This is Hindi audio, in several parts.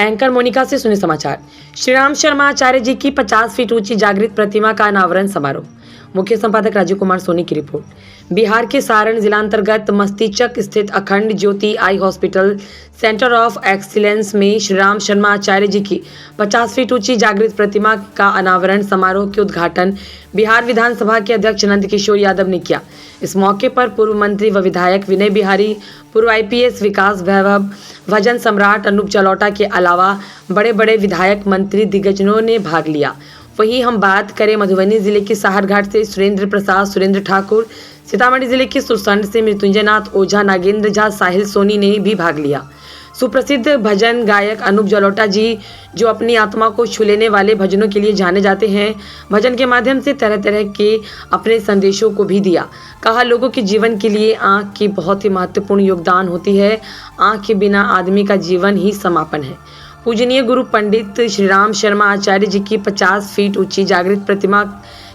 एंकर मोनिका से सुने समाचार। श्री राम शर्मा आचार्य जी की 50 फीट ऊंची जागृत प्रतिमा का अनावरण समारोह। मुख्य संपादक राजीव कुमार सोनी की रिपोर्ट। बिहार के सारण जिला अंतर्गत मस्तीचक स्थित Akhand Jyoti eye hospital centre of excellence में श्री राम शर्मा आचार्य जी की 50 फीट ऊंची जागृत प्रतिमा का अनावरण समारोह के उद्घाटन बिहार विधानसभा के अध्यक्ष नंद किशोर यादव ने किया। इस मौके पर पूर्व मंत्री व विधायक विनय बिहारी, पूर्व IPS विकास वैभव, भजन सम्राट अनूप जलोटा के अलावा बड़े बड़े विधायक, मंत्री, दिग्गजों ने भाग लिया। वहीं हम बात करें मधुबनी जिले के साहरघाट से सुरेंद्र प्रसाद, सुरेंद्र ठाकुर, सीतामढ़ी जिले के सुरसंड से मृत्युंजय नाथ ओझा, नागेंद्र झा, साहिल सोनी ने भी भाग लिया। सुप्रसिद्ध भजन गायक अनूप जलोटा जी, जो अपनी आत्मा को छू लेने वाले भजनों के लिए जाने जाते हैं, भजन के माध्यम से तरह तरह के अपने संदेशों को भी दिया। कहा, लोगों के जीवन के लिए आँख की बहुत ही महत्वपूर्ण योगदान होती है। आँख के बिना आदमी का जीवन ही समापन है। पूजनीय गुरु पंडित श्री राम शर्मा आचार्य जी की 50 फीट ऊंची जागृत प्रतिमा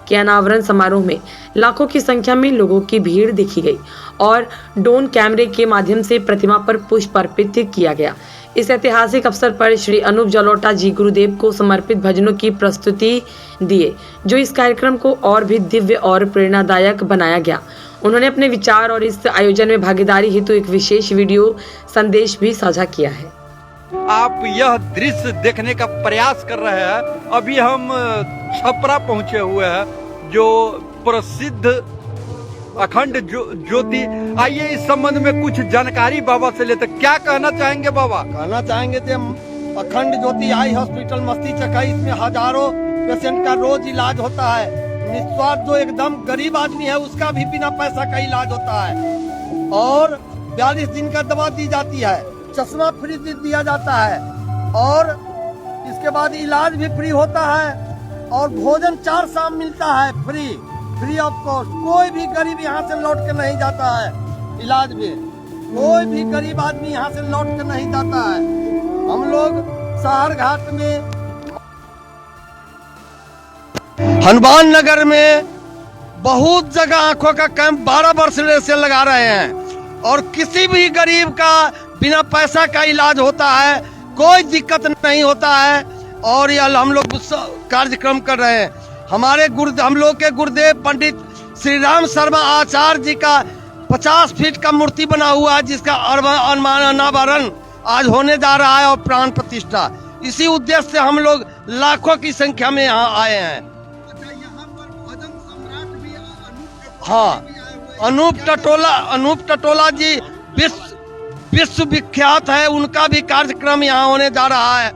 के अनावरण समारोह में लाखों की संख्या में लोगों की भीड़ देखी गई और ड्रोन कैमरे के माध्यम से प्रतिमा पर पुष्प अर्पित किया गया। इस ऐतिहासिक अवसर पर श्री अनूप जलोटा जी गुरुदेव को समर्पित भजनों की प्रस्तुति दिए, जो इस कार्यक्रम को और भी दिव्य और प्रेरणादायक बनाया गया। उन्होंने अपने विचार और इस आयोजन में भागीदारी हेतु एक विशेष वीडियो संदेश भी साझा किया है। आप यह दृश्य देखने का प्रयास कर रहे हैं। अभी हम छपरा पहुंचे हुए हैं, जो प्रसिद्ध अखंड ज्योति। आइए इस संबंध में कुछ जानकारी बाबा से लेते। क्या कहना चाहेंगे बाबा? कहना चाहेंगे कि अखंड ज्योति आई हॉस्पिटल मस्तीचक है, इसमें हजारों पेशेंट का रोज इलाज होता है। निस्वार्थ जो एकदम गरीब आदमी है उसका भी बिना पैसा का इलाज होता है और 42 दिन का दवा दी जाती है, चश्मा फ्री दिया जाता है और इसके बाद इलाज भी फ्री होता है और भोजन 4 शाम मिलता है फ्री ऑफ कॉस्ट। कोई भी गरीब यहाँ से लौट के नहीं जाता है इलाज में, कोई भी गरीब आदमी यहाँ से लौट के नहीं जाता है। हम लोग साहरघाट में, हनुमान नगर में बहुत जगह आंखों का कैंप 12 वर्ष से लगा रहे हैं और किसी भी गरीब का बिना पैसा का इलाज होता है, कोई दिक्कत नहीं होता है। और यह हम लोग कार्यक्रम कर रहे हैं। हम लोग के गुरुदेव पंडित श्री राम शर्मा आचार्य जी का 50 फीट का मूर्ति बना हुआ है, जिसका अनावरण आज होने जा रहा है और प्राण प्रतिष्ठा। इसी उद्देश्य से हम लोग लाखों की संख्या में यहाँ आए हैं। यहाँ पर भजन सम्राट भी हाँ, अनूप टटोला जी विश्व विख्यात है, उनका भी कार्यक्रम यहाँ होने जा रहा है।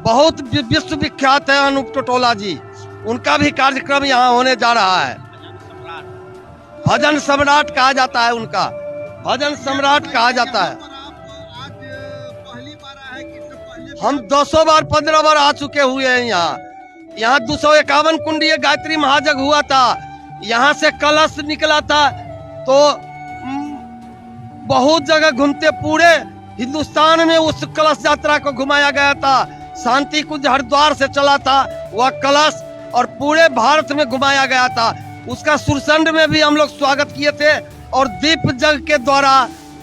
बहुत विश्व विख्यात है अनूप टटोला जी, उनका भी कार्यक्रम यहाँ होने जा रहा है। भजन सम्राट कहा जाता है, उनका भजन सम्राट कहा जाता है। हम 200 बार 15 बार आ चुके हुए हैं यहाँ 251 कुंडीय गायत्री महायज्ञ हुआ था। यहाँ से कलश निकला था तो बहुत जगह घूमते, पूरे हिंदुस्तान में उस कलश यात्रा को घुमाया गया था। शांति कुंज हरिद्वार से चला था वह कलश और पूरे भारत में घुमाया गया था। उसका सुरसंड में भी हम लोग स्वागत किए थे और दीप जग के द्वारा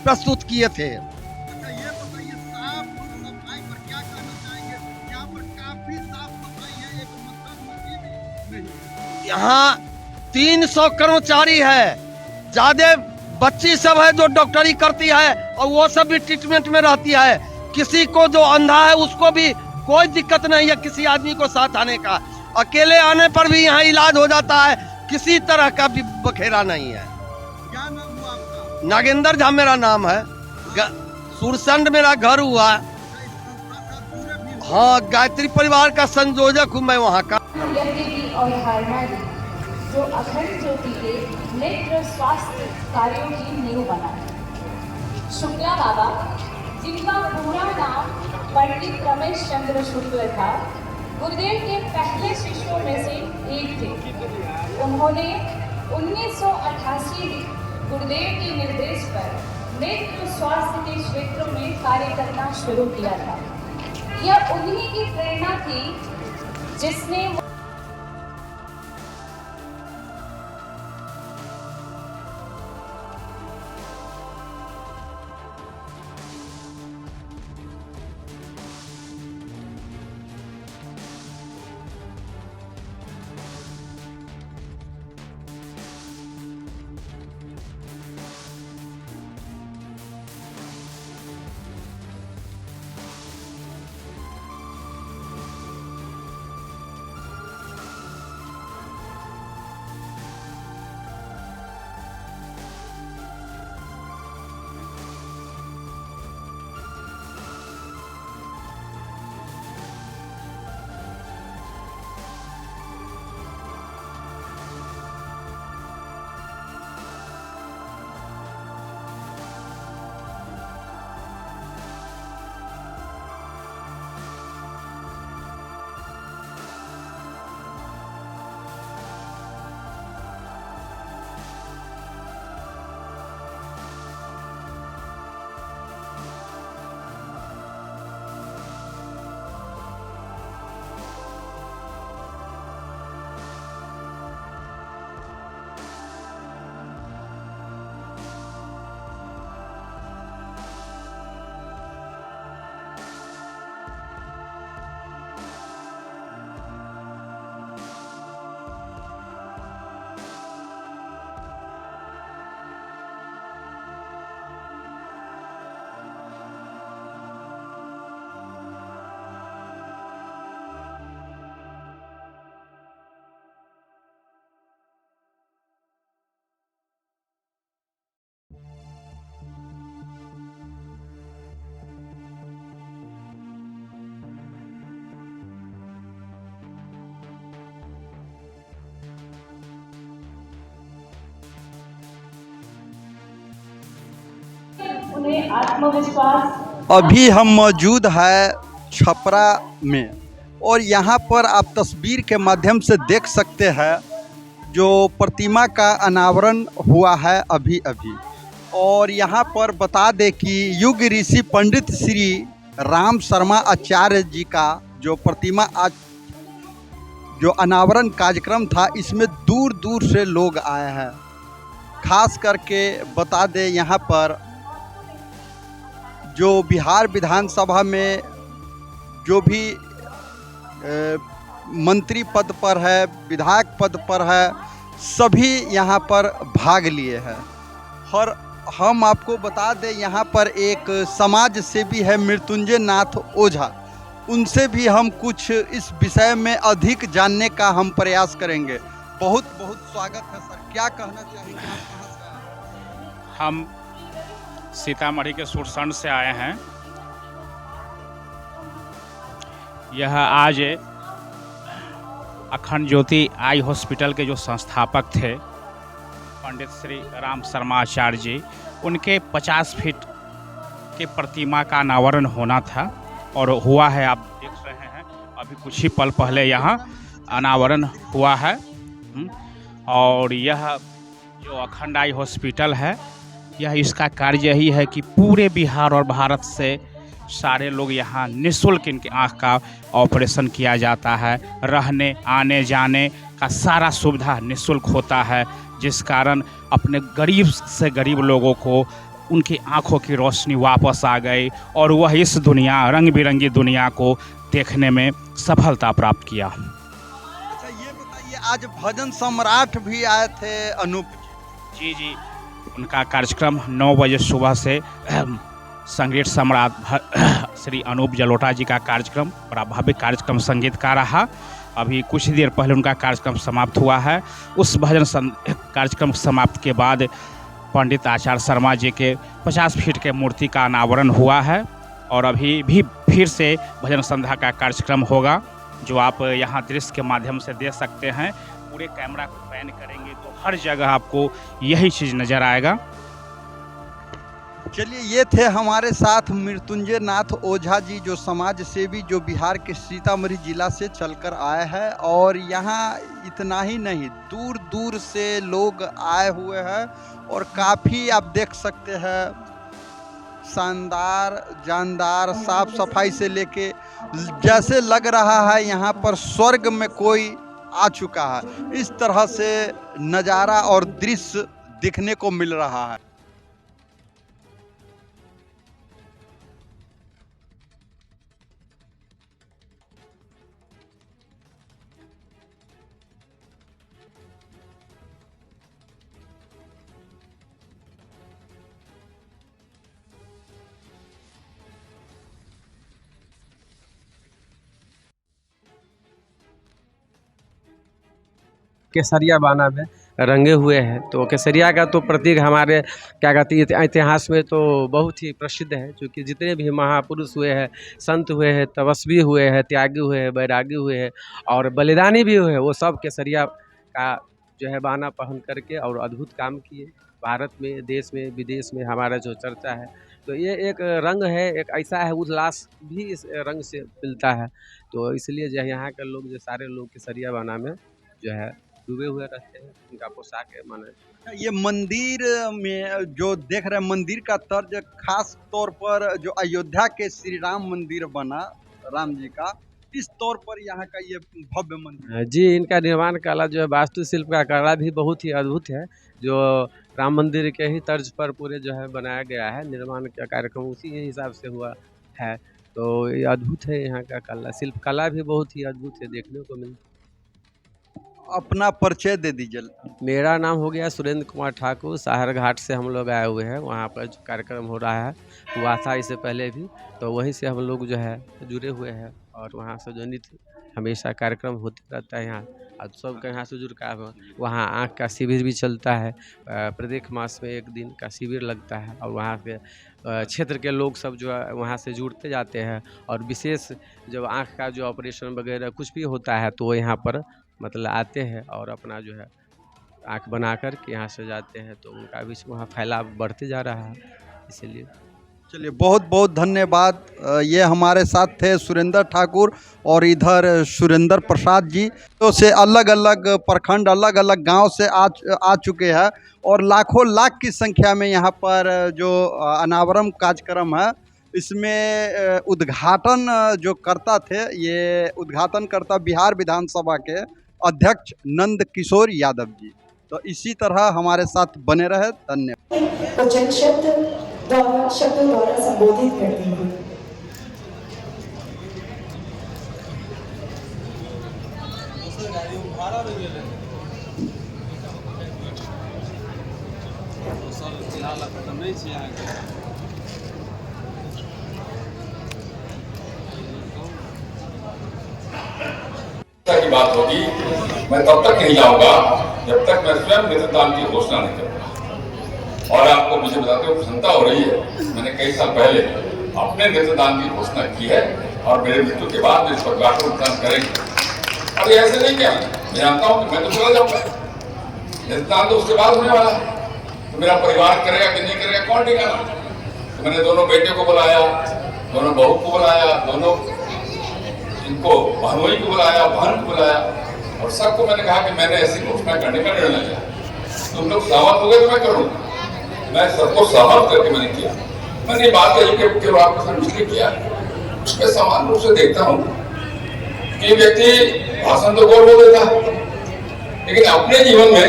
प्रस्तुत किए थे। यहाँ 300 कर्मचारी है, ज्यादा बच्ची सब है जो डॉक्टरी करती है और वो सब भी ट्रीटमेंट में रहती है। किसी को जो अंधा है उसको भी कोई दिक्कत नहीं है किसी आदमी को साथ आने का। अकेले आने पर भी यहाँ इलाज हो जाता है, किसी तरह का भी बखेरा नहीं है। क्या नाम हुआ आपका? नागेंद्र झा मेरा नाम है। सुरसंड मेरा घर हुआ। हाँ, गायत्री परिवार का संयोजक हूँ मैं वहाँ का। जो अखंड ज्योति के नेत्र स्वास्थ्य कार्यों की नींव बना। शुक्ला बाबा, जिनका पूरा नाम पंडित रमेश चंद्र शुक्ल था, गुरुदेव के पहले शिष्यों में से एक थे। उन्होंने 1988 में गुरुदेव के निर्देश पर नेत्र स्वास्थ्य के क्षेत्र में कार्य करना शुरू किया था। यह उन्हीं की प्रेरणा थी जिसने आत्मविश्वास। अभी हम मौजूद है छपरा में और यहाँ पर आप तस्वीर के माध्यम से देख सकते हैं जो प्रतिमा का अनावरण हुआ है अभी अभी। और यहाँ पर बता दें कि युग ऋषि पंडित श्री राम शर्मा आचार्य जी का जो प्रतिमा आज जो अनावरण कार्यक्रम था, इसमें दूर दूर से लोग आए हैं। खास करके बता दें यहाँ पर जो बिहार विधानसभा में जो भी मंत्री पद पर है, विधायक पद पर है, सभी यहाँ पर भाग लिए हैं। और हम आपको बता दें यहाँ पर एक समाज सेवी है मृत्युंजय नाथ ओझा, उनसे भी हम कुछ इस विषय में अधिक जानने का हम प्रयास करेंगे। बहुत बहुत स्वागत है सर, क्या कहना चाहेंगे आप, कहाँ से आए? हम सीतामढ़ी के सुरसंड से आए हैं। यह आज अखंड ज्योति आई हॉस्पिटल के जो संस्थापक थे पंडित श्री राम शर्मा आचार्य जी, उनके 50 फीट के प्रतिमा का अनावरण होना था और हुआ है। आप देख रहे हैं अभी कुछ ही पल पहले यहाँ अनावरण हुआ है। और यह जो अखंड आई हॉस्पिटल है, यह इसका कार्य यही है कि पूरे बिहार और भारत से सारे लोग यहाँ निःशुल्क इनके आँख का ऑपरेशन किया जाता है। रहने आने जाने का सारा सुविधा निःशुल्क होता है, जिस कारण अपने गरीब से गरीब लोगों को उनकी आँखों की रोशनी वापस आ गई और वह इस दुनिया, रंग बिरंगी दुनिया को देखने में सफलता प्राप्त किया। अच्छा ये बताइए, आज भजन सम्राट भी आए थे अनूप जी जी, उनका कार्यक्रम 9 बजे सुबह से संगीत सम्राट श्री अनूप जलोटा जी का कार्यक्रम, बड़ा भव्य कार्यक्रम संगीत का रहा। अभी कुछ ही देर पहले उनका कार्यक्रम समाप्त हुआ है। उस भजन कार्यक्रम समाप्त के बाद पंडित आचार्य शर्मा जी के 50 फीट के मूर्ति का अनावरण हुआ है और अभी भी फिर से भजन संध्या का कार्यक्रम होगा, जो आप यहाँ दृश्य के माध्यम से देख सकते हैं। पूरे कैमरा को पैन करेंगे तो हर जगह आपको यही चीज़ नज़र आएगा। चलिए, ये थे हमारे साथ मृत्युंजय नाथ ओझा जी, जो समाज सेवी, जो बिहार के सीतामढ़ी जिला से चलकर आए हैं। और यहाँ इतना ही नहीं, दूर दूर से लोग आए हुए हैं और काफ़ी आप देख सकते हैं शानदार, जानदार, साफ सफाई से लेके जैसे लग रहा है यहाँ पर स्वर्ग में कोई आ चुका है। इस तरह से नज़ारा और दृश्य दिखने को मिल रहा है। केसरिया बाना में रंगे हुए हैं। तो केसरिया का तो प्रतीक हमारे क्या कहते हैं इतिहास में तो बहुत ही प्रसिद्ध है, क्योंकि जितने भी महापुरुष हुए हैं, संत हुए हैं, तपस्वी हुए हैं, त्यागी हुए हैं, बैरागी हुए हैं और बलिदानी भी हुए हैं, वो सब केसरिया का जो है बाना पहन करके और अद्भुत काम किए। भारत में, देश में, विदेश में हमारा जो चर्चा है, तो ये एक रंग है, एक ऐसा है, उल्लास भी इस रंग से मिलता है। तो इसलिए जो है यहाँ के लोग, जो सारे लोग केसरिया बाना में जो है डूबे हुए रहते हैं, उनका पोशाक है माने। ये मंदिर में जो देख रहे हैं, मंदिर का तर्ज खास तौर पर जो अयोध्या के श्री राम मंदिर बना, राम जी का, इस तौर पर यहाँ का ये भव्य मंदिर जी, इनका निर्माण कला जो है, वास्तुशिल्प का कला भी बहुत ही अद्भुत है, जो राम मंदिर के ही तर्ज पर पूरे जो है बनाया गया है। निर्माण का कार्यक्रम उसी हिसाब से हुआ है, तो ये अद्भुत है। यहाँ का कला, शिल्प कला भी बहुत ही अद्भुत है, देखने को मिलता है। अपना परिचय दे दीजिए। मेरा नाम हो गया सुरेंद्र कुमार ठाकुर। साहर घाट से हम लोग आए हुए हैं, वहाँ पर जो कार्यक्रम हो रहा है, हुआ था इससे पहले भी, तो वहीं से हम लोग जो है जुड़े हुए हैं और वहाँ से जो नित्य हमेशा कार्यक्रम होते रहता है यहाँ, और सबका यहाँ से जुड़ कर वहाँ आँख का शिविर भी चलता है। प्रत्येक मास में एक दिन का शिविर लगता है और वहाँ पे क्षेत्र के लोग सब जो है वहाँ से जुड़ते जाते हैं। और विशेष जब आँख का जो ऑपरेशन वगैरह कुछ भी होता है, तो वो यहाँ पर मतलब आते हैं और अपना जो है आँख बना कर के यहाँ से जाते हैं, तो उनका भी वहाँ फैलाव बढ़ते जा रहा है, इसीलिए। चलिए, बहुत बहुत धन्यवाद। ये हमारे साथ थे सुरेंद्र ठाकुर और इधर सुरेंद्र प्रसाद जी। तो से अलग अलग प्रखंड, अलग अलग गांव से आ चुके हैं और लाखों लाख की संख्या में यहाँ पर जो अनावरण कार्यक्रम है इसमें उद्घाटन जो करता थे, ये उद्घाटन करता बिहार विधानसभा के अध्यक्ष नंद किशोर यादव जी। तो इसी तरह हमारे साथ बने रहे। धन्यवाद। को जन शब्दों द्वारा संबोधित करती हूँ। की बात होगी, मैं तब तक नहीं जाऊंगा जब तक मैं स्वयं नेतृत्व की घोषणा नहीं करूंगा। और आपको मुझे बताते हुए प्रसन्नता हो रही है, मैंने कई साल पहले अपने नेतृत्व की घोषणा की है और मेरे मृत्यु के बाद इस परिवार को मतदान करेंगे। और ऐसे नहीं क्या, मैं जानता हूँ कि मैं तो चला जाऊंगा, नेतृत्व तो उसके बाद होने वाला है, तो मेरा परिवार करेगा कि नहीं करेगा कौन ठिकाना। तो मैंने दोनों बेटे को बुलाया, दोनों बहू को बुलाया, दोनों इनको बहनोई को बुलाया, बहन को बुलाया और सबको मैंने कहा कि मैंने ऐसी घोषणा करने का निर्णय लिया। तुम लोग सहमत हो गए तो मैं करूँगा। मैं सबको सहमत करके मैंने किया। मैंने ये बात कही कि आपके साथ इसलिए किया, मैं समान रूप से देखता हूँ कि व्यक्ति भाषण तो बोल देता है लेकिन अपने जीवन में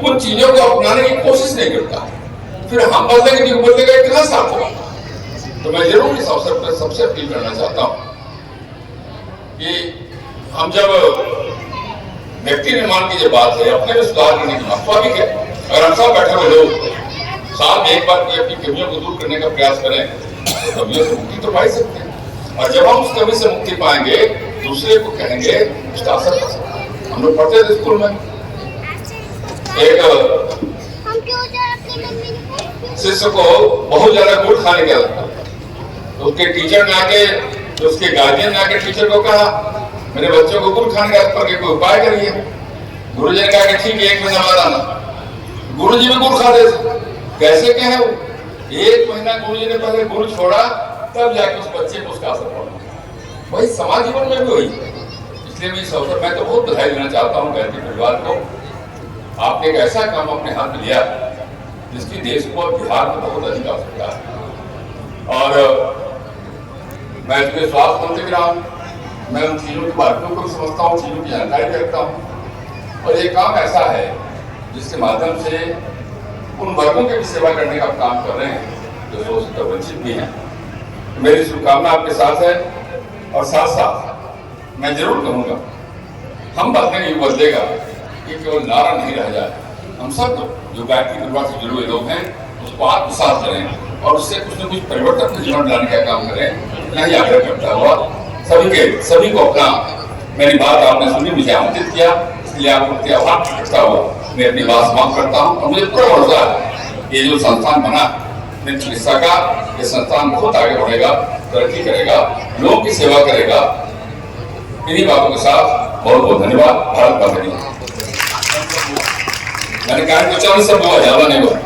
उन चीजों को अपनाने की कोशिश नहीं करता। फिर हम बदलेंगे नहीं बदलेगा, कितना साफ होगा। तो मैं जरूर इस अवसर पर सबसे अपील करना चाहता हूँ कि हम जब व्यक्ति निर्माण की जब बात है, अपने में सुधार करने की बात, स्वाभाविक है अगर हम सब बैठे हुए लोग साथ में एक बार की अपनी कमियों को दूर करने का प्रयास करें तो कमियों से मुक्ति तो पा ही सकते हैं। और जब हम उस कमी से मुक्ति पाएंगे, दूसरे को कहेंगे, उसका असर कर सकते हैं। हम लोग पढ़ते थे स्कूल में, एक शिष्य को बहुत ज्यादा गुड़ खाने का लगता, तो उसके टीचर ने आके, तो उसके गार्जियन ने आके टीचर को कहा, मेरे बच्चों को गुड़ खाने का कोई उपाय करिए। गुरु जी ने कहा कि ठीक है, 1 महीना बाद आना। गुरु जी भी गुड़ खाते थे। कैसे कहे वो, 1 महीना गुरु जी ने पहले गुड़ छोड़ा, तब जाके उस बच्चे को उसका असर पड़ा। वही समाज जीवन में भी हुई। इसलिए मैं इस अवसर मैं तो बहुत बधाई देना चाहता हूँ गायत्री परिवार को। आपने एक ऐसा काम अपने हाथ में लिया जिसकी देश को और बिहार को बहुत अधिक आवश्यकता है। और मैं इसमें स्वास्थ्य मंत्री भी रहा हूँ, मैं उन चीजों की बातों को भी समझता हूँ, चीजों की जानकारी भी रखता हूँ। और ये काम ऐसा है जिसके माध्यम से उन वर्गों की भी सेवा करने का काम कर रहे हैं जो सोच से वंचित भी हैं। तो मेरी शुभकामना आपके साथ है और साथ साथ मैं जरूर कहूँगा, हम बदलेंगे नहीं बदलेगा, ये केवल नारा नहीं रह जाए। हम सब जो गायत्री परिवार से जुड़े हुए लोग हैं उसको आत्मसात करें और उससे कुछ न कुछ परिवर्तन अपने जीवन में लाने का काम करें। नहीं आग्रह करता हुआ सभी को अपना, मेरी बात आपने सुनी, मुझे आमंत्रित किया, इसलिए आपको प्रति आभार करता हुआ मैं अपनी बात समाप्त करता हूँ। और मुझे पूरा भरोसा है ये जो संस्थान बना नेत्र चिकित्सा का, ये संस्थान बहुत आगे बढ़ेगा, तरक्की करेगा, लोगों की सेवा करेगा। इन्हीं बातों के साथ बहुत बहुत धन्यवाद। भारत माता की जय। मैंने कहा कि चल सब हुआ, ज्यादा नहीं हुआ।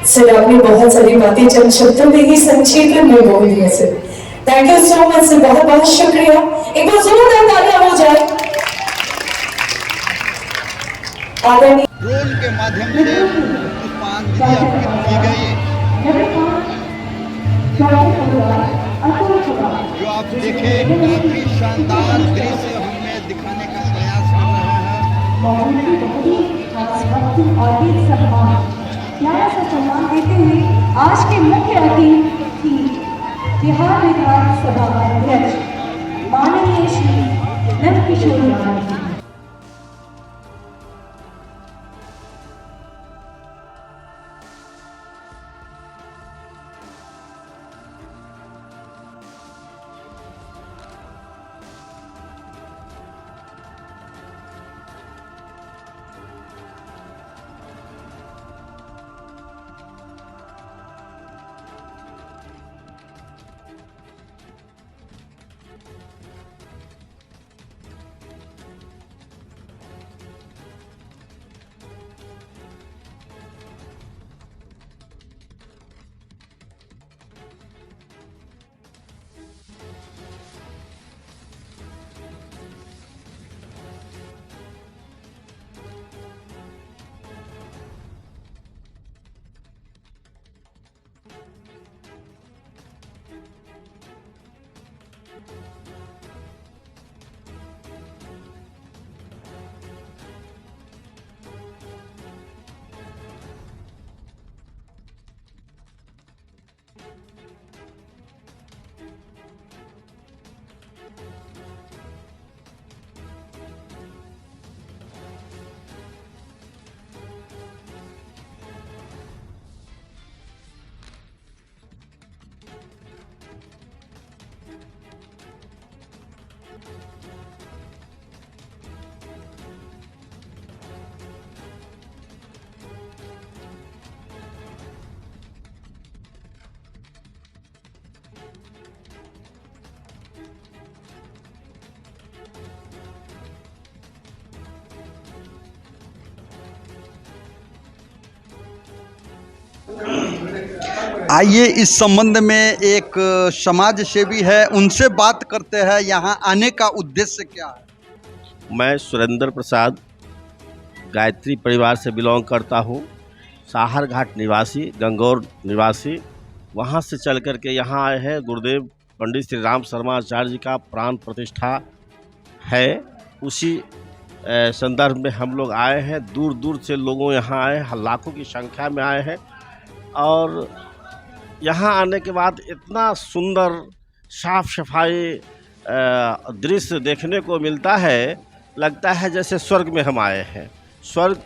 सर आपने बहुत सारी बातें चंद शब्दों में ही संक्षेप में बोल दिया sir. Thank you so much sir, बहुत बहुत शुक्रिया। एक बार जोरदार तालियां हो जाए। आदरणीय ड्रोन के माध्यम से पुष्पांजलि अर्पित की गई। जो आप देखे काफी शानदार दृश्य हमें दिखाने का प्रयास कर रहे हैं। प्यारा सा सम्मान देते हुए आज के मुख्य अतिथि बिहार विधानसभा अध्यक्ष माननीय श्री नंद किशोर यादव जी। आइए इस संबंध में एक समाज सेवी है, उनसे बात करते हैं। यहाँ आने का उद्देश्य क्या है? मैं सुरेंद्र प्रसाद गायत्री परिवार से बिलोंग करता हूँ। साहर घाट निवासी, गंगौर निवासी। वहाँ से चल कर के यहाँ आए हैं। गुरुदेव पंडित श्री राम शर्मा आचार्य जी का प्राण प्रतिष्ठा है, उसी संदर्भ में हम लोग आए हैं। दूर दूर से लोगों यहाँ आए हैं, लाखों की संख्या में आए हैं। और यहाँ आने के बाद इतना सुंदर साफ सफाई दृश्य देखने को मिलता है, लगता है जैसे स्वर्ग में हम आए हैं। स्वर्ग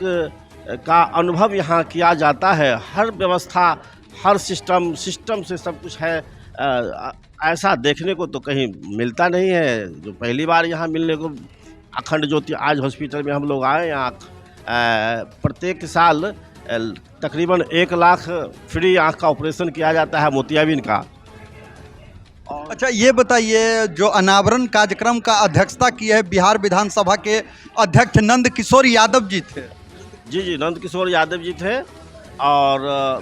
का अनुभव यहाँ किया जाता है। हर व्यवस्था, हर सिस्टम से सब कुछ है। ऐसा देखने को तो कहीं मिलता नहीं है। जो पहली बार यहाँ मिलने को, अखंड ज्योति आज हॉस्पिटल में हम लोग आए। यहाँ प्रत्येक साल तकरीबन 1 लाख फ्री आँख का ऑपरेशन किया जाता है, मोतियाबिंद का। अच्छा, ये बताइए, जो अनावरण कार्यक्रम का अध्यक्षता की है बिहार विधानसभा के अध्यक्ष नंद किशोर यादव जी थे। जी, नंद किशोर यादव जी थे। और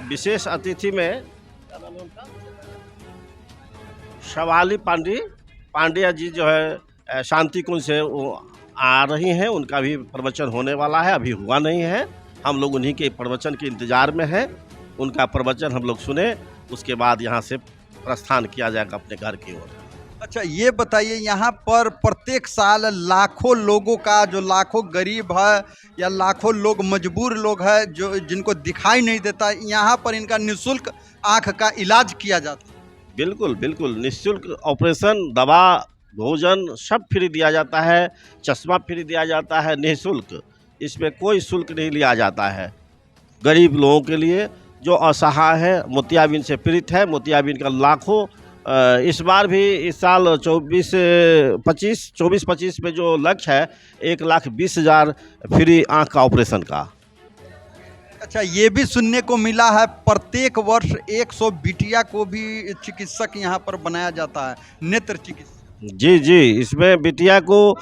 विशेष अतिथि में शवाली पांड्या जी जो है शांति कुंज से वो आ रही हैं। उनका भी प्रवचन होने वाला है, अभी हुआ नहीं है। हम लोग उन्हीं के प्रवचन के इंतज़ार में हैं। उनका प्रवचन हम लोग सुने, उसके बाद यहाँ से प्रस्थान किया जाएगा अपने घर की ओर। अच्छा, ये बताइए, यहाँ पर प्रत्येक साल लाखों लोगों का, जो लाखों गरीब है या लाखों लोग मजबूर लोग हैं, जो जिनको दिखाई नहीं देता, यहाँ पर इनका निःशुल्क आँख का इलाज किया जाता है। बिल्कुल निःशुल्क ऑपरेशन, दवा, भोजन सब फ्री दिया जाता है। चश्मा फ्री दिया जाता है, निःशुल्क। इसमें कोई शुल्क नहीं लिया जाता है। गरीब लोगों के लिए जो असहाय है, मोतियाबिंद से पीड़ित है, मोतियाबिंद का लाखों, इस बार भी इस साल 24-25 में जो लक्ष्य है 1,20,000 फ्री आँख का ऑपरेशन का। अच्छा, ये भी सुनने को मिला है प्रत्येक वर्ष 100 बिटिया को भी चिकित्सक यहाँ पर बनाया जाता है, नेत्र चिकित्सक। जी, इसमें बिटिया को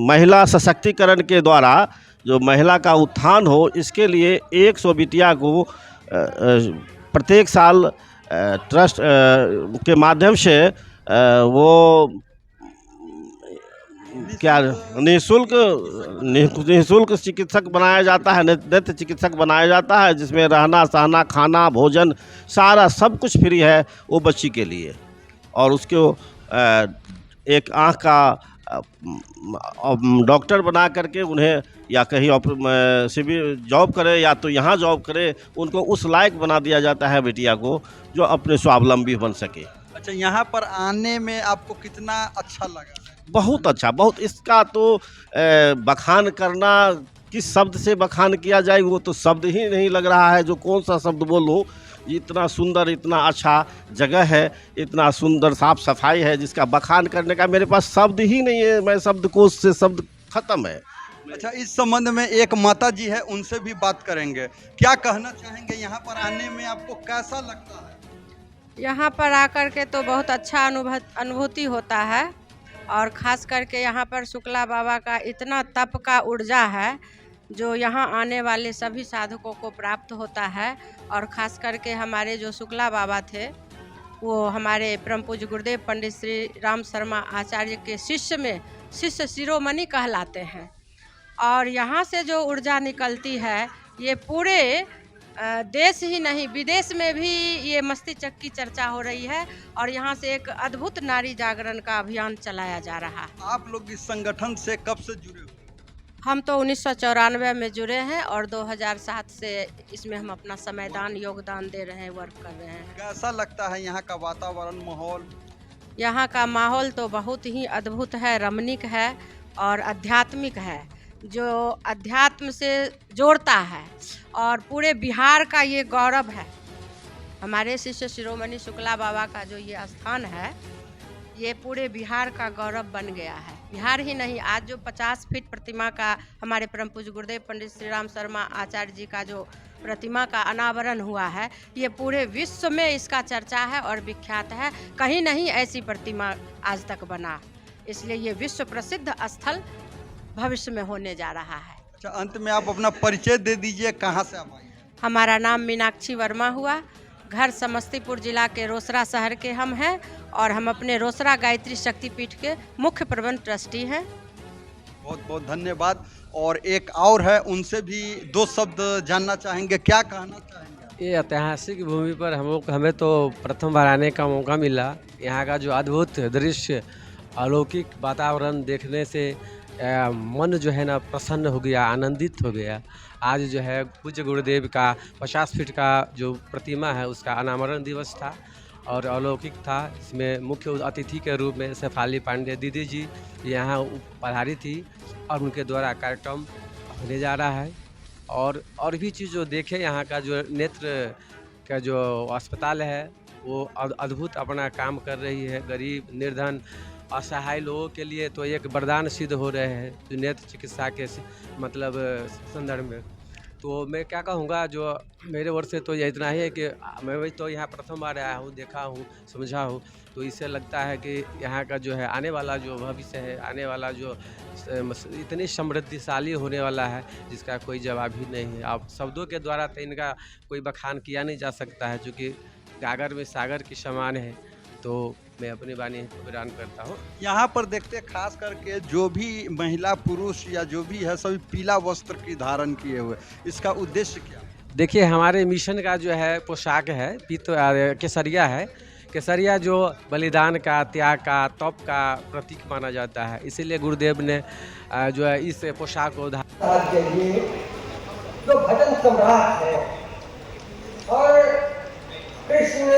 महिला सशक्तिकरण के द्वारा जो महिला का उत्थान हो, इसके लिए 100 बिटिया को प्रत्येक साल ट्रस्ट के माध्यम से वो क्या निःशुल्क चिकित्सक बनाया जाता है, नेत्र चिकित्सक बनाया जाता है, जिसमें रहना सहना, खाना, भोजन सारा सब कुछ फ्री है वो बच्ची के लिए। और उसको एक आँख का डॉक्टर बना करके उन्हें या कहीं सिविल जॉब करे या तो यहाँ जॉब करे, उनको उस लायक बना दिया जाता है बिटिया को, जो अपने स्वावलंबी बन सके। अच्छा, यहाँ पर आने में आपको कितना अच्छा लगा? बहुत अच्छा, बहुत। इसका तो बखान करना, किस शब्द से बखान किया जाए, वो तो शब्द ही नहीं लग रहा है, जो कौन सा शब्द बोलूँ। इतना सुंदर, इतना अच्छा जगह है, इतना सुंदर साफ सफाई है, जिसका बखान करने का मेरे पास शब्द ही नहीं है। मैं शब्दकोश से शब्द खत्म है। अच्छा, इस संबंध में एक माता जी है, उनसे भी बात करेंगे। क्या कहना चाहेंगे, यहाँ पर आने में आपको कैसा लगता है? यहाँ पर आकर के तो बहुत अच्छा अनुभूति होता है। और ख़ास करके यहाँ पर शुक्ला बाबा का इतना तप का ऊर्जा है, जो यहाँ आने वाले सभी साधकों को प्राप्त होता है। और ख़ास करके हमारे जो शुक्ला बाबा थे, वो हमारे परम पूज्य गुरुदेव पंडित श्री राम शर्मा आचार्य के शिष्य शिरोमणि कहलाते हैं। और यहाँ से जो ऊर्जा निकलती है, ये पूरे देश ही नहीं विदेश में भी ये मस्ती चक की चर्चा हो रही है और यहाँ से एक अद्भुत नारी जागरण का अभियान चलाया जा रहा है। आप लोग इस संगठन से कब से जुड़े हुए? हम तो 1994 में जुड़े हैं और 2007 से इसमें हम अपना समयदान योगदान दे रहे हैं, वर्क कर रहे हैं। कैसा लगता है यहाँ का वातावरण, माहौल? यहाँ का माहौल तो बहुत ही अद्भुत है, रमणीक है और आध्यात्मिक है, जो अध्यात्म से जोड़ता है और पूरे बिहार का ये गौरव है। हमारे शिष्य शिरोमणि शुक्ला बाबा का जो ये स्थान है, ये पूरे बिहार का गौरव बन गया है। बिहार ही नहीं, आज जो 50 फीट प्रतिमा का हमारे परम पूज्य गुरुदेव पंडित श्री राम शर्मा आचार्य जी का जो प्रतिमा का अनावरण हुआ है, ये पूरे विश्व में इसका चर्चा है और विख्यात है। कहीं नहीं ऐसी प्रतिमा आज तक बना, इसलिए ये विश्व प्रसिद्ध स्थल भविष्य में होने जा रहा है। अच्छा, अंत में आप अपना परिचय दे दीजिए, कहाँ से आप आई? हमारा नाम मीनाक्षी वर्मा हुआ, घर समस्तीपुर जिला के रोसड़ा शहर के हम हैं और हम अपने रोसड़ा गायत्री शक्तिपीठ के मुख्य प्रबंध ट्रस्टी हैं। बहुत बहुत धन्यवाद। और एक और है, उनसे भी दो शब्द जानना चाहेंगे, क्या कहना चाहेंगे? ये ऐतिहासिक भूमि पर हमें तो प्रथम बार आने का मौका मिला। यहाँ का जो अद्भुत दृश्य, अलौकिक वातावरण देखने से मन जो है ना प्रसन्न हो गया, आनंदित हो गया। आज जो है पूज्य गुरुदेव का 50 फीट का जो प्रतिमा है उसका अनावरण दिवस था और अलौकिक था। इसमें मुख्य अतिथि के रूप में शेफाली पांडे दीदी जी यहाँ पधारी थी और उनके द्वारा कार्यक्रम होने जा रहा है। और भी चीज़ जो देखें, यहाँ का जो नेत्र का जो अस्पताल है वो अद्भुत अपना काम कर रही है। गरीब, निर्धन, असहाय लोगों के लिए तो एक वरदान सिद्ध हो रहे हैं जो नेत्र चिकित्सा के मतलब संदर्भ में। तो मैं क्या कहूँगा, जो मेरे ओर से तो ये इतना ही है कि मैं भी तो यहाँ प्रथम बार आया हूँ, देखा हूँ, समझा हूँ, तो इससे लगता है कि यहाँ का जो है आने वाला जो भविष्य है, आने वाला जो इतनी समृद्धिशाली होने वाला है जिसका कोई जवाब ही नहीं है। आप शब्दों के द्वारा तो इनका कोई बखान किया नहीं जा सकता है, चूँकि गागर में सागर के समान है। तो मैं अपनी वाणी को विराम करता हूँ। यहाँ पर देखते खास करके जो भी महिला पुरुष या जो भी है सभी पीला वस्त्र की धारण किए हुए, इसका उद्देश्य क्या? देखिए, हमारे मिशन का जो है पोशाक है केसरिया है। केसरिया जो बलिदान का, त्याग का, तप का प्रतीक माना जाता है, इसीलिए गुरुदेव ने जो है इस पोशाक को के लिए जो भजन सम्राट है और कृष्ण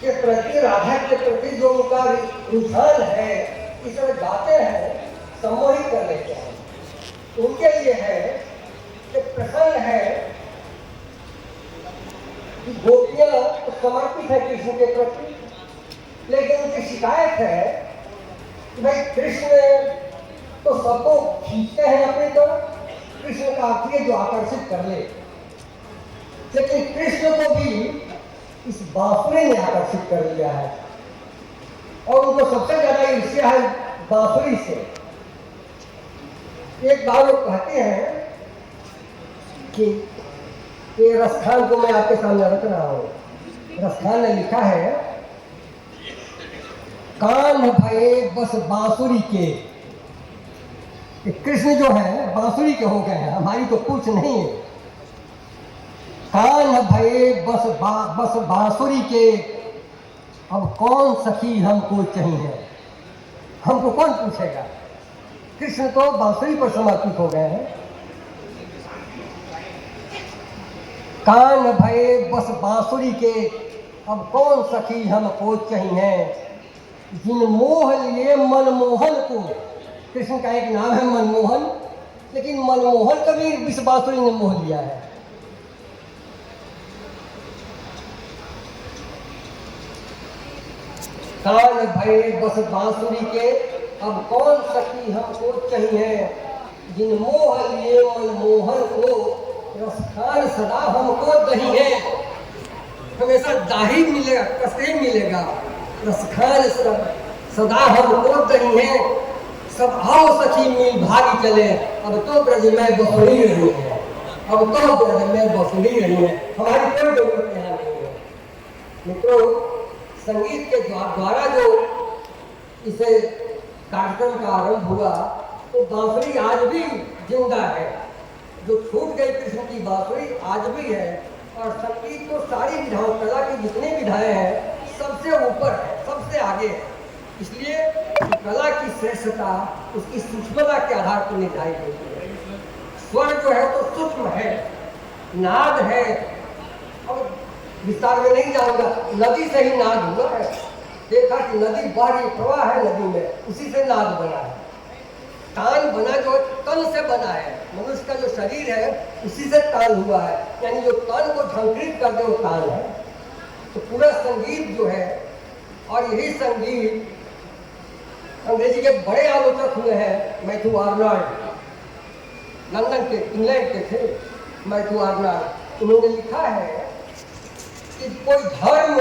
के प्रति, राधा के प्रति जो उनका रुझान है, इस तरह गाते हैं, सम्मोहित कर लेते हैं। उनके लिए है कि प्रसन्न है कि गोपियां तो समर्पित है कृष्ण के प्रति, लेकिन उनकी शिकायत है कि भाई कृष्ण तो सबको खींचते हैं अपनी तरफ, कृष्ण का अर्थ है जो आकर्षित कर ले, लेकिन कृष्ण को भी इस बांसुरी ने आकर्षित कर लिया है और उनको सबसे ज्यादा ईर्ष्या है बांसुरी से। एक बार वो कहते हैं कि ये रसखान को मैं आपके सामने रख रहा हूँ। रसखान ने लिखा है, कान भये बस बांसुरी के। कृष्ण जो है बांसुरी के हो गए हैं, हमारी तो पूछ नहीं है। कान भये बस बांसुरी के, अब कौन सखी हमको चाहिए, हमको कौन पूछेगा। कृष्ण तो बांसुरी पर समर्पित हो गए हैं। कान भये बस बांसुरी के, अब कौन सखी हमको चाहिए, जिन मोह लिए मनमोहन को। कृष्ण का एक नाम है मनमोहन, लेकिन मनमोहन कभी इस बांसुरी ने मोह लिया है। कान भये बस बांसुरी के, अब कौन सखी हमको चाहिए, जिन मोह लिए मनमोहन को, रसखान सदा हमको दही है। हमेशा दाही मिलेगा, कसे मिलेगा, रसखान सदा हमको दही है। सब आओ सखी मिल भागी चले, अब तो ब्रज में बसुरी रही है, अब तो ब्रज में बसुरी रही है, हमारी कोई जरूरत यहाँ नहीं है। मित्रों, संगीत के द्वारा जो इसे कार्यक्रम का आरंभ हुआ, तो बांसुरी आज भी जिंदा है। जो छूट गई कृष्ण की बांसुरी आज भी है, और संगीत तो सारी विधाओं, कला की जितनी विधाएं हैं सबसे ऊपर है, सबसे आगे है। इसलिए कला की श्रेष्ठता उसकी सूक्ष्मता के आधार पर निर्धारित होती है। स्वर जो है तो सूक्ष्म है, नाद है। अब विस्तार में नहीं जाऊंगा, नदी से ही नाद हुआ है। देखा कि नदी बह रही, प्रवाह है नदी में, उसी से नाद बना है। तान बना जो तन से बना है, मनुष्य का जो शरीर है उसी से तान हुआ है, यानी जो तन को झंकृत कर दे वो तान है। तो पूरा संगीत जो है, और यही संगीत अंग्रेजी के बड़े आलोचक हुए हैं, मैथ्यू आर्नल्ड, लंदन के, इंग्लैंड के थे मैथ्यू आर्नल्ड। उन्होंने लिखा है कि कोई धर्म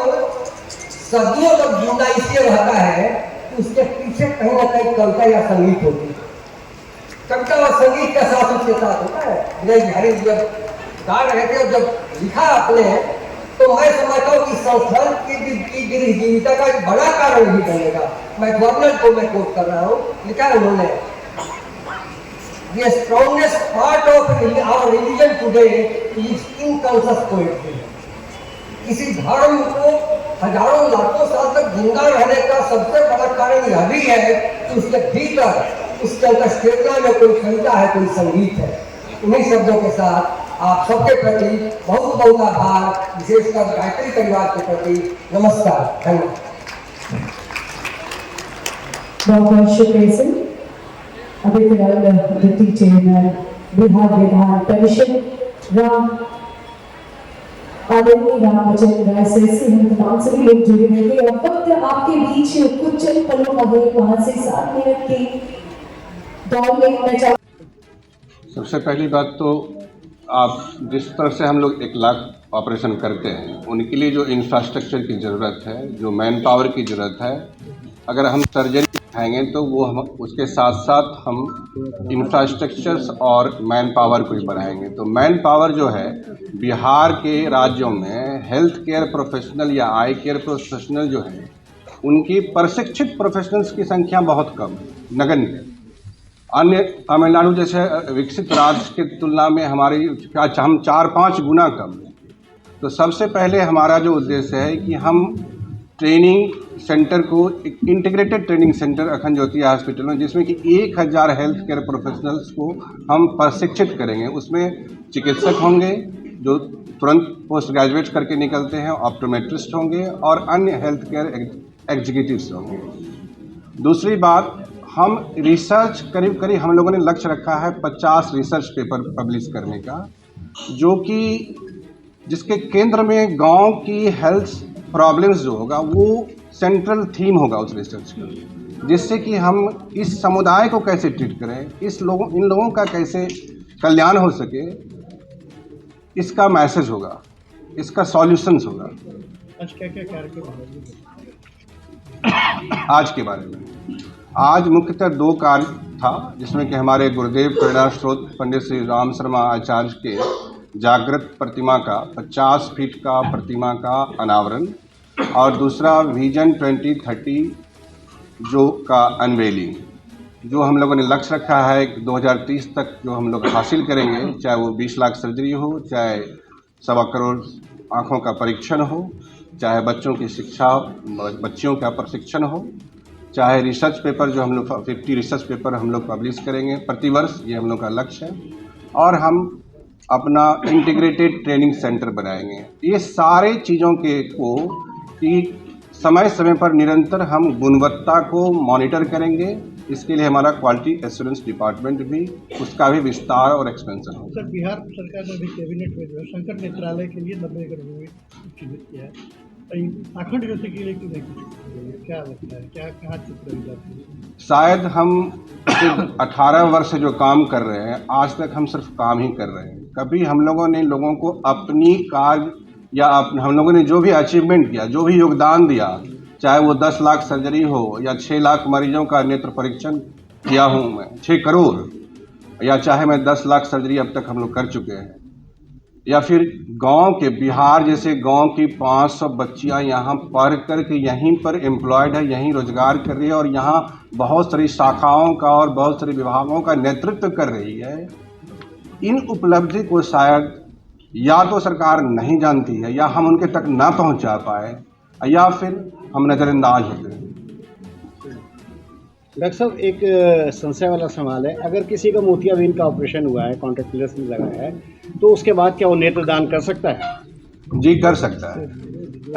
सदियों तक जिंदा इसलिए रहता है कि उसके पीछे कहीं ना कहीं कविता या संगीत होती है। कविता और संगीत का साथ उसके साथ होता है। विनय बिहारी जब गा रहे थे और जब लिखा आपने, तो मैं समझता हूँ कि संस्थान की जीविका का एक बड़ा कारण भी बनेगा। मैं गवर्नर को मैं कोट कर रहा हूँ, लिखा है उन्होंने, The strongest part of our religion today is unconscious poetry. किसी धर्म को हजारों लाखों साल तक जिंदा रहने का सबसे बड़ा कारण यह भी है कि उसके भीतर, उसके अंतःचेतना में कोई कविता है, कोई संगीत है। उन्हीं शब्दों के साथ आप सबके प्रति बहुत बहुत आभार, विशेषकर गायत्री परिवार के प्रति नमस्कार, धन्यवाद। बहुत बहुत शुक्रिया सर। अभी फिलहाल डिप्टी चेयरमैन बिहार विधान परिषद राम आदरणीय रामवचन राय से हम तमाम सभी लोग जुड़े रहेंगे और वक्त आपके बीच कुछ चंद पलों का है, वहां से 7 मिनट की दौड़ में मैं सबसे पहली बात तो आप जिस तरह से हम लोग 1 लाख ऑपरेशन करते हैं, उनके लिए जो इंफ्रास्ट्रक्चर की ज़रूरत है, जो मैन पावर की ज़रूरत है, अगर हम सर्जरी दिखाएंगे तो वो हम उसके साथ साथ हम इंफ्रास्ट्रक्चर्स और मैन पावर को भी बढ़ाएंगे। तो मैन पावर जो है, बिहार के राज्यों में हेल्थ केयर प्रोफेशनल या आई केयर प्रोफेशनल जो है, उनकी प्रशिक्षित प्रोफेशनल्स की संख्या बहुत कम है, नगण्य। अन्य तमिलनाडु जैसे विकसित राज्य की तुलना में हमारी हम 4-5 गुना कम है। तो सबसे पहले हमारा जो उद्देश्य है कि हम ट्रेनिंग सेंटर को, एक इंटीग्रेटेड ट्रेनिंग सेंटर अखंड ज्योति हॉस्पिटल में, जिसमें कि 1000 हेल्थ केयर प्रोफेशनल्स को हम प्रशिक्षित करेंगे। उसमें चिकित्सक होंगे जो तुरंत पोस्ट ग्रेजुएट करके निकलते हैं, ऑप्टोमेट्रिस्ट होंगे और अन्य हेल्थ केयर एग्जीक्यूटिव्स होंगे। दूसरी बात, हम रिसर्च करीब हम लोगों ने लक्ष्य रखा है 50 रिसर्च पेपर पब्लिश करने का, जो कि जिसके केंद्र में गांव की हेल्थ प्रॉब्लम्स जो होगा वो सेंट्रल थीम होगा उस रिसर्च का, जिससे कि हम इस समुदाय को कैसे ट्रीट करें, इन लोगों का कैसे कल्याण हो सके, इसका मैसेज होगा, इसका सॉल्यूशंस होगा। आज क्या क्या कार्यक्रम आज के बारे में आज मुख्यतः 2 कार्य था, जिसमें कि हमारे गुरुदेव प्रेरणा स्रोत पंडित श्री राम शर्मा आचार्य के जागृत प्रतिमा का 50 फीट का प्रतिमा का अनावरण, और दूसरा विजन 2030 जो का अनवेलिंग, जो हम लोगों ने लक्ष्य रखा है कि 2030 तक जो हम लोग हासिल करेंगे, चाहे वो 20 लाख सर्जरी हो, चाहे 1.25 करोड़ आँखों का परीक्षण हो, चाहे बच्चों की शिक्षा, बच्चियों का प्रशिक्षण हो, चाहे रिसर्च पेपर जो हम लोग 50 रिसर्च पेपर हम लोग पब्लिश करेंगे प्रतिवर्ष, ये हम लोग का लक्ष्य है। और हम अपना इंटीग्रेटेड ट्रेनिंग सेंटर बनाएंगे। ये सारे चीज़ों के को कि समय समय पर निरंतर हम गुणवत्ता को मॉनिटर करेंगे। इसके लिए हमारा क्वालिटी एश्योरेंस डिपार्टमेंट भी, उसका भी विस्तार और एक्सपेंशन होगा। सर, बिहार सरकार ने भी कैबिनेट में जो संकट नेत्रालय के लिए 90 करोड़ रुपये चिन्हित किया है, अखंड ज्योति के लिए क्यों नहीं कुछ, क्या लगता है, क्या कहाँ चुप रही जाती है? शायद हम 18 वर्ष से जो काम कर रहे हैं, आज तक हम सिर्फ काम ही कर रहे हैं। कभी हम लोगों ने लोगों को अपनी कार्य या हम लोगों ने जो भी अचीवमेंट किया, जो भी योगदान दिया, चाहे वो 10 लाख सर्जरी हो या 6 लाख मरीजों का नेत्र परीक्षण किया हूँ मैं, 6 करोड़, या चाहे मैं 10 लाख सर्जरी अब तक हम लोग कर चुके हैं, या फिर गांव के, बिहार जैसे गांव की 500 बच्चियां यहाँ पढ़ करके यहीं पर एम्प्लॉयड है, यहीं रोजगार कर रही है और यहाँ बहुत सारी शाखाओं का और बहुत सारे विभागों का नेतृत्व कर रही है। इन उपलब्धि को शायद या तो सरकार नहीं जानती है, या हम उनके तक ना पहुंचा पाए, या फिर हम नज़रअंदाज होते हैं। डॉक्टर साहब, एक संशय वाला सवाल है, अगर किसी का मोतियाबिंद का ऑपरेशन हुआ है, कॉन्टैक्ट लेंस लगा है, तो उसके बाद क्या वो नेत्रदान कर सकता है? जी, कर सकता है।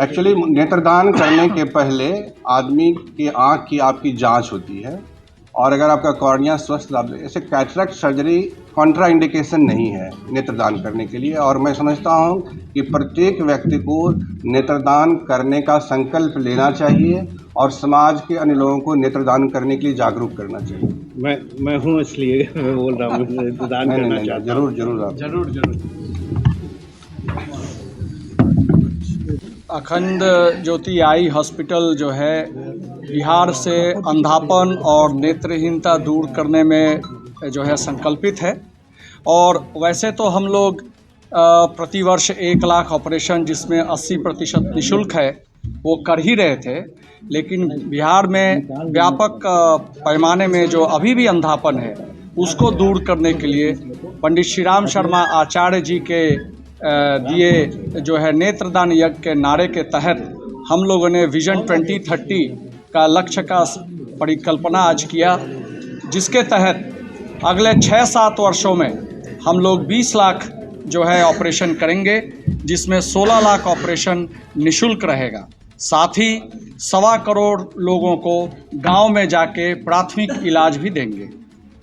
एक्चुअली नेत्रदान करने के पहले आदमी की आँख की आपकी जांच होती है, और अगर आपका कॉर्निया स्वस्थ, ऐसे कैटरेक्ट सर्जरी कॉन्ट्रा इंडिकेशन नहीं है नेत्रदान करने के लिए। और मैं समझता हूं कि प्रत्येक व्यक्ति को नेत्रदान करने का संकल्प लेना चाहिए और समाज के अन्य लोगों को नेत्रदान करने के लिए जागरूक करना चाहिए। मैं हूं इसलिए मैं बोल रहा हूँ, नेत्रदान करना चाहता हूं। जरूर। अखंड ज्योति आई हॉस्पिटल जो है बिहार से अंधापन और नेत्रहीनता दूर करने में जो है संकल्पित है। और वैसे तो हम लोग प्रतिवर्ष 1 लाख ऑपरेशन, जिसमें 80% निःशुल्क है, वो कर ही रहे थे। लेकिन बिहार में व्यापक पैमाने में जो अभी भी अंधापन है उसको दूर करने के लिए पंडित श्री राम शर्मा आचार्य जी के दिए जो है नेत्रदान यज्ञ के नारे के तहत हम लोगों ने विजन 2030 का लक्ष्य का परिकल्पना आज किया, जिसके तहत अगले 6-7 वर्षों में हम लोग 20 लाख जो है ऑपरेशन करेंगे, जिसमें 16 लाख ऑपरेशन निःशुल्क रहेगा। साथ ही 1.25 करोड़ लोगों को गांव में जाके प्राथमिक इलाज भी देंगे।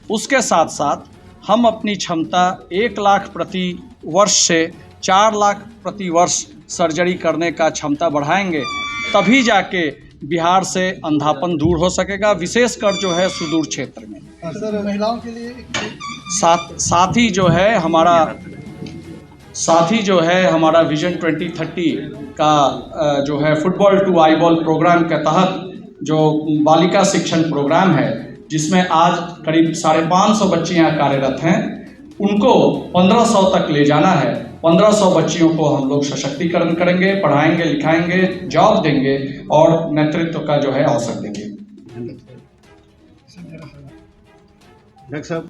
उसके साथ साथ हम अपनी क्षमता 1 लाख प्रति वर्ष से 4 लाख प्रति वर्ष सर्जरी करने का क्षमता बढ़ाएंगे, तभी जाके बिहार से अंधापन दूर हो सकेगा, विशेषकर जो है सुदूर क्षेत्र में। सर, महिलाओं के लिए साथ ही जो है हमारा विजन 2030 का जो है फुटबॉल टू आईबॉल प्रोग्राम के तहत जो बालिका शिक्षण प्रोग्राम है, जिसमें आज करीब 550 बच्चियां कार्यरत हैं, उनको 1500 तक ले जाना है। 1500 बच्चियों को हम लोग सशक्तिकरण करेंगे, पढ़ाएंगे, लिखाएंगे, जॉब देंगे और नेतृत्व का जो है अवसर देंगे। डॉक्टर साहब